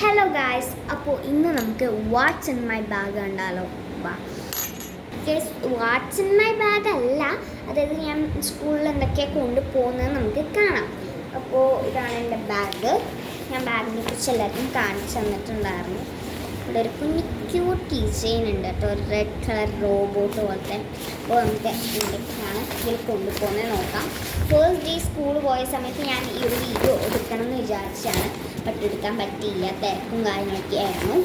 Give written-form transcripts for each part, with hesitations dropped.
Hello guys, അപ്പോൾ ഇന്ന് നമുക്ക് വാട്ട്സ് ഇൻ മൈ ബാഗ് കണ്ടാലോ? വാട്ട്സ് ഇൻ മൈ ബാഗ് അല്ല, അതായത് ഞാൻ സ്കൂളിൽ എന്തൊക്കെയാണ് കൊണ്ടുപോകുന്നത് നമുക്ക് കാണാം. അപ്പോൾ ഇതാണ് എൻ്റെ ബാഗ്. ഞാൻ ബാഗിനെ കുറിച്ച് എല്ലാവർക്കും കാണിച്ചു തന്നിട്ടുണ്ടായിരുന്നു. ഇവിടെ ഒരു കുഞ്ഞി ക്യൂട്ട് ഡിസൈൻ ഉണ്ട് കേട്ടോ, ഒരു റെഡ് കളർ റോബോട്ട് പോലത്തെ. അപ്പോൾ നമുക്ക് എന്തൊക്കെയാണ് ഇതിൽ കൊണ്ടുപോകുന്നത് നോക്കാം. ഫസ്റ്റ് ഡേ സ്കൂൾ പോയ സമയത്ത് ഞാൻ ഈ ഒരു വീഡിയോ എടുക്കണം എന്ന് വിചാരിച്ചാണ്, ബട്ട് എടുക്കാൻ പറ്റിയില്ല, തിരക്കും കാര്യങ്ങളൊക്കെ ആയിരുന്നു.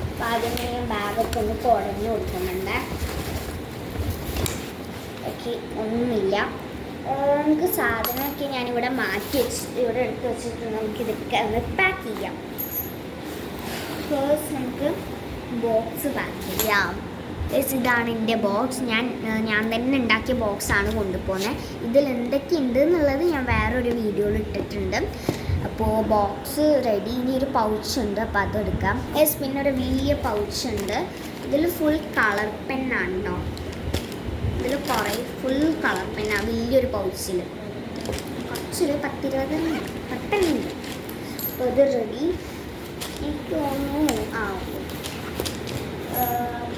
അപ്പോൾ ആദ്യമേ ഞാൻ ബാഗൊക്കെ ഒന്ന് കുടഞ്ഞു കൊടുക്കുന്നുണ്ട്. ഓക്കെ, ഒന്നുമില്ല. നമുക്ക് സാധനമൊക്കെ ഞാനിവിടെ മാറ്റി വെച്ചിട്ട് ഇവിടെ എടുത്ത് വെച്ചിട്ട് നമുക്കിതൊക്കെ ഒന്ന് പാക്ക് ചെയ്യാം. ഫസ്റ്റ് നമുക്ക് ബോക്സ് പാക്ക് ചെയ്യാം. ഇതാണ് എൻ്റെ ബോക്സ്. ഞാൻ തന്നെ ഉണ്ടാക്കിയ ബോക്സാണ് കൊണ്ടുപോകുന്നത്. ഇതിൽ എന്തൊക്കെയുണ്ട് എന്നുള്ളത് ഞാൻ വേറൊരു വീഡിയോയിൽ ഇട്ടിട്ടുണ്ട്. അപ്പോൾ ബോക്സ് റെഡി. ഇനി ഒരു പൗച്ചുണ്ട്, അപ്പോൾ അതെടുക്കാം. പിന്നെ ഒരു വലിയ പൗച്ചുണ്ട്. ഇതിൽ ഫുൾ കളർ പെന്നാണ് കേട്ടോ. ഇതിൽ കുറേ ഫുൾ കളർ പെന്നാണ് വലിയൊരു പൗച്ചിൽ. കുറച്ചൊരു 10-20 ഉണ്ട്. അപ്പോൾ ഇത് റെഡി. എനിക്ക് തോന്നുന്നു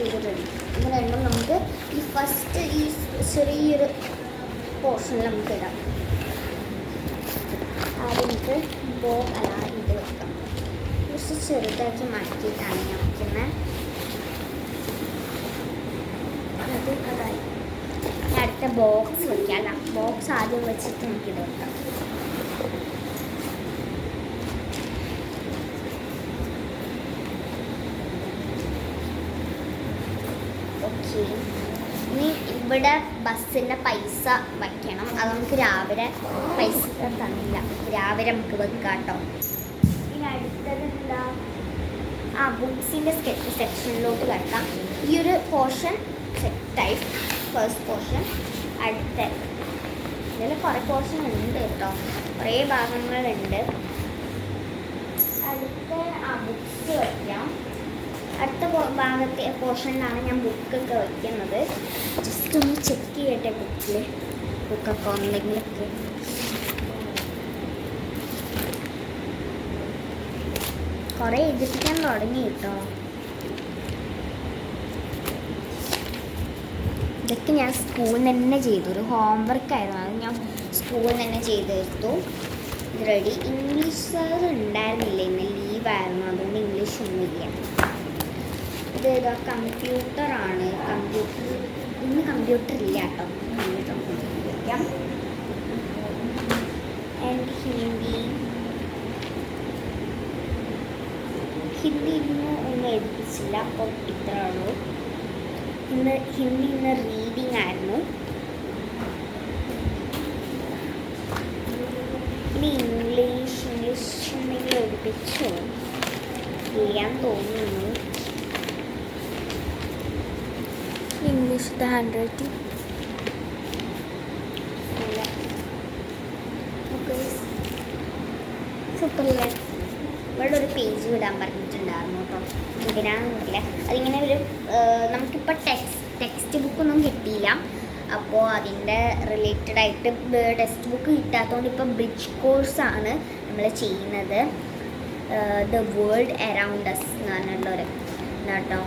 ഇത് റെഡി. ഇത് രണ്ടും നമുക്ക് ഈ ഫസ്റ്റ് ഈ ചെറിയൊരു പോർഷനിൽ നമുക്ക് ഇടാം. ആദ്യം നമുക്ക് ഇത് വെക്കാം. കുറച്ച് ചെറുതാക്കി മാറ്റിയിട്ടാണ് ഞാൻ വയ്ക്കുന്നത്. അതായി അടുത്ത ബോക്സ് വയ്ക്കാം. അല്ല, ബോക്സ് ആദ്യം വെച്ചിട്ട് നമുക്കിത് വെക്കാം. ഓക്കെ, ഇനി ഇവിടെ ബസ്സിൻ്റെ പൈസ വയ്ക്കണം. അത് നമുക്ക് രാവിലെ പൈസ തന്നില്ല, രാവിലെ നമുക്ക് വെക്കാം കേട്ടോ. ഇനി അടുത്തത് എന്താ, ബുക്സിൻ്റെ സെക്ഷനിലോട്ട് കിടക്കാം. ഈ ഒരു പോർഷൻ സെറ്റായി, ഫസ്റ്റ് പോർഷൻ. അടുത്ത ഇതിൽ കുറേ പോർഷൻ ഉണ്ട് കേട്ടോ, കുറേ ഭാഗങ്ങളുണ്ട്. അടുത്ത ബുക്സ് വയ്ക്കാം. അടുത്ത ഭാഗത്തെ പോർഷനിലാണ് ഞാൻ ബുക്കൊക്കെ വയ്ക്കുന്നത്. ജസ്റ്റ് ഒന്ന് ചെക്ക് ചെയ്യട്ടെ ബുക്കൊക്കെ ഉണ്ടെങ്കിലൊക്കെ. കുറേ എഴുതിപ്പിക്കാൻ തുടങ്ങി കേട്ടോ. ഇതൊക്കെ ഞാൻ സ്കൂളിൽ തന്നെ ചെയ്തു, ഒരു ഹോംവർക്കായിരുന്നു. അത് ഞാൻ സ്കൂളിൽ തന്നെ ചെയ്തെടുത്തു. റെഡി. ഇംഗ്ലീഷ് സാർ ഉണ്ടായിരുന്നില്ല, ഇന്ന് ലീവായിരുന്നു, അതുകൊണ്ട് ഇംഗ്ലീഷ് ഒന്നുമില്ല. ഇത് കമ്പ്യൂട്ടറാണ്. ഇന്ന് കമ്പ്യൂട്ടർ ഇല്ല കേട്ടോ. കമ്പ്യൂട്ടർ ആൻഡ് ഹിന്ദി ഇന്ന് ഒന്നും എഴുതിപ്പിച്ചില്ല, അപ്പോൾ ഇത്രേ ഉള്ളൂ. ഹിന്ദി ഇന്ന് റീഡിങ് ആയിരുന്നു. ഇനി ഇംഗ്ലീഷ് എന്തെങ്കിലും എഴുതിപ്പിച്ചോ ചെയ്യാൻ തോന്നുന്നു. ഇംഗ്ലീഷ് ഹാൻഡ് റൈറ്റിംഗ് സൂപ്പറല്ലേ. ഇവിടെ ഒരു പേജ് വിടാൻ പറഞ്ഞിട്ടുണ്ടായിരുന്നു കേട്ടോ, എന്തിനാണെന്നില്ല. അതിങ്ങനെ ഒരു നമുക്കിപ്പോൾ ടെക്സ്റ്റ് ബുക്കൊന്നും കിട്ടിയില്ല, അപ്പോൾ അതിൻ്റെ റിലേറ്റഡ് ആയിട്ട് ടെക്സ്റ്റ് ബുക്ക് കിട്ടാത്തതുകൊണ്ട് ഇപ്പോൾ ബ്രിഡ്ജ് കോഴ്സാണ് നമ്മൾ ചെയ്യുന്നത്. ദ വേൾഡ് അറൗണ്ട് അസ് എന്ന് പറഞ്ഞിട്ടുള്ളൊരു കേട്ടോ.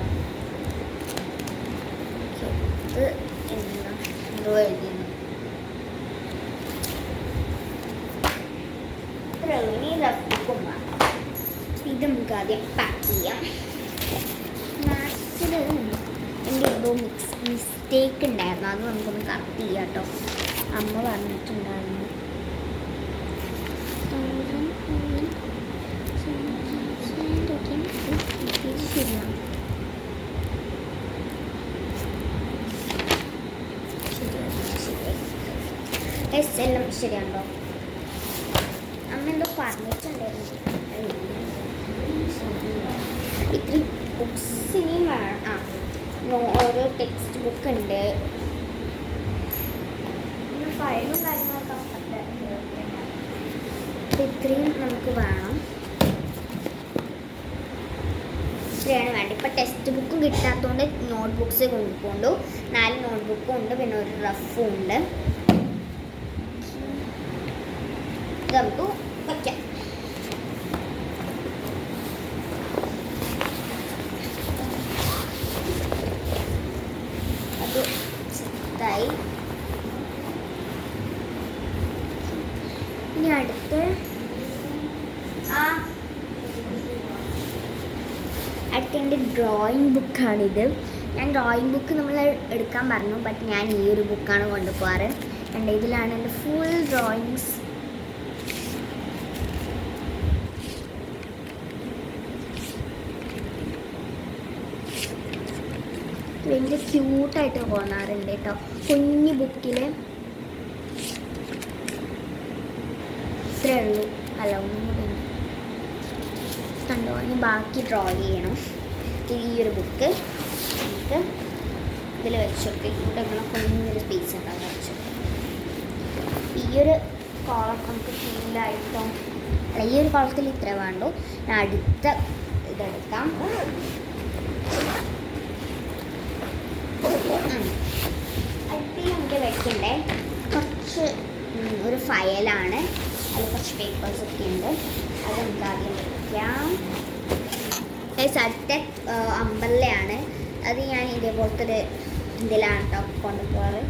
ഇത് നമുക്ക് ആദ്യം പാക്ക് ചെയ്യാം. മാത്സിൽ എൻ്റെ എന്തോ മിസ്റ്റേക്ക് ഉണ്ടായിരുന്നു, അത് നമുക്കൊന്ന് കറക്റ്റ് ചെയ്യാം കേട്ടോ. അമ്മ പറഞ്ഞിട്ടുണ്ടായിരുന്നു. ശരിയാണ്. എല്ലാം ശരിയാണോ? അമ്മ എന്തോ പറഞ്ഞിട്ടുണ്ടായിരുന്നു. ഇത്തിരി ബുക്സ് ഇനിയും വേണം. ഓരോ ടെക്സ്റ്റ് ബുക്ക് ഉണ്ട്, ഫയലും കാര്യങ്ങളൊക്കെ ഇത്രയും നമുക്ക് വേണം. ഇത്രയാണ് വേണ്ടത്. ഇപ്പം ടെക്സ്റ്റ് ബുക്കും കിട്ടാത്തതുകൊണ്ട് നോട്ട് ബുക്സ് കൊണ്ടുപോകണ്ടു. 4 നോട്ട് ബുക്കും ഉണ്ട്, പിന്നെ ഒരു റഫും ഉണ്ട്. നമുക്ക് വയ്ക്കാം. അടുത്ത എൻ്റെ ഡ്രോയിങ് ബുക്കാണിത്. ഞാൻ ഡ്രോയിങ് ബുക്ക് നമ്മൾ എടുക്കാൻ പറഞ്ഞു, ബട്ട് ഞാൻ ഈ ഒരു ബുക്കാണ് കൊണ്ടുപോകാറ്. കണ്ട ഇതിലാണ് എൻ്റെ ഫുൾ ഡ്രോയിങ്സ്. വലിയ ക്യൂട്ടായിട്ട് തോന്നാറുണ്ട് കേട്ടോ കുഞ്ഞു ബുക്കിൽ. ഇത്രേ ഉള്ളൂ. അല്ല ഒന്നും കൂടി കണ്ടോ, ഇനി ബാക്കി ഡ്രോ ചെയ്യണം. ഈ ഒരു ബുക്ക് നമുക്ക് ഇതിൽ വെച്ചോക്കെ ഇവിടെ ഇങ്ങനെ കുഞ്ഞൊരു സ്പേസ് ഉണ്ടാവും വെച്ചോക്കെ. ഈ ഒരു കോളം നമുക്ക് ഫുള്ളായിട്ടോ, അല്ല ഈ ഒരു കോളത്തിൽ ഇത്ര വേണ്ടു. ഞാൻ അടുത്ത ഇതെടുക്കാം. അടുപ്പിൽ നമുക്ക് വെക്കണ്ടേ കുറച്ച് ഒരു ഫയലാണ്, അതിൽ കുറച്ച് പേപ്പേഴ്സൊക്കെ ഉണ്ട്. അത് നമുക്ക് ആദ്യം വയ്ക്കാം. അടുത്ത അമ്പലയാണ്. അത് ഞാൻ ഇതേപോലത്തെ ഒരു ഇതിലാണ് കേട്ടോ കൊണ്ടുപോകാറ്.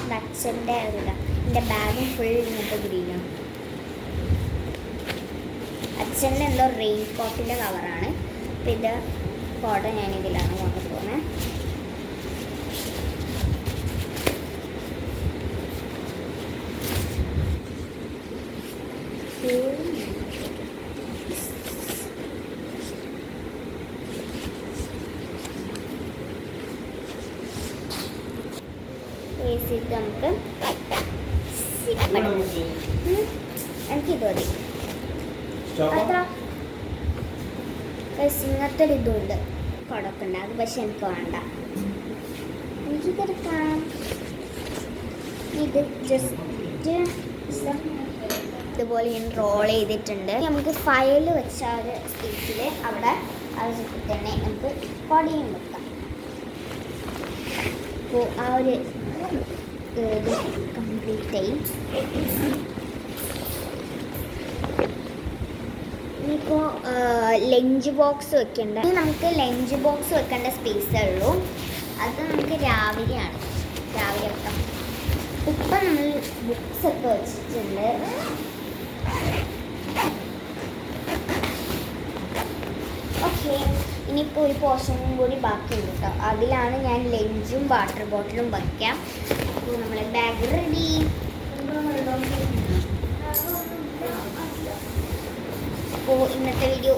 ഇത് അച്ഛൻ്റെ ഒരു ഇതാണ്. എൻ്റെ ബാഗും ഫുൾ ഇങ്ങനത്തെ ഗ്രീനാണ്. അച്ഛൻ്റെ എന്തോ റെയിൻ കോട്ടിൻ്റെ കവറാണ്. അപ്പം ഇത് കോട ഞാനിതിലാണ് കൊണ്ടുപോകുന്നത്. നമുക്ക് എനിക്കിത് മതി. അതാ ഇങ്ങനത്തെ ഒരു ഇതുണ്ട് കുഴപ്പമുണ്ട്. അത് പക്ഷെ എനിക്ക് വേണ്ട, എനിക്കിതെടുക്കാം. ഇത് ജസ്റ്റ് ഇതുപോലെ ഞാൻ റോൾ ചെയ്തിട്ടുണ്ട്. നമുക്ക് ഫയൽ വെച്ച ഒരു സ്പേസിൽ അവിടെ അത് തന്നെ നമുക്ക് പൊടിയും വെക്കാം. അപ്പോൾ ആ ഒരു ഇത് കംപ്ലീറ്റ് ആയി. ഇനിയിപ്പോൾ ലഞ്ച് ബോക്സ് വെക്കേണ്ട. ഇനി നമുക്ക് ലഞ്ച് ബോക്സ് വെക്കേണ്ട സ്പേസേ ഉള്ളൂ. അത് നമുക്ക് രാവിലെ വെക്കാം. ഇപ്പം നമ്മൾ ബുക്സ് ഒക്കെ വെച്ചിട്ടുണ്ട്. ഓക്കെ, ഇനിയിപ്പോൾ ഒരു പോർഷനും കൂടി ബാക്കിയുണ്ട് കേട്ടോ. അതിലാണ് ഞാൻ ലഞ്ചും വാട്ടർ ബോട്ടിലും വയ്ക്കാം. അപ്പോൾ നമ്മളെ ബാഗ് റെഡി. അപ്പോൾ ഇന്നത്തെ വീഡിയോ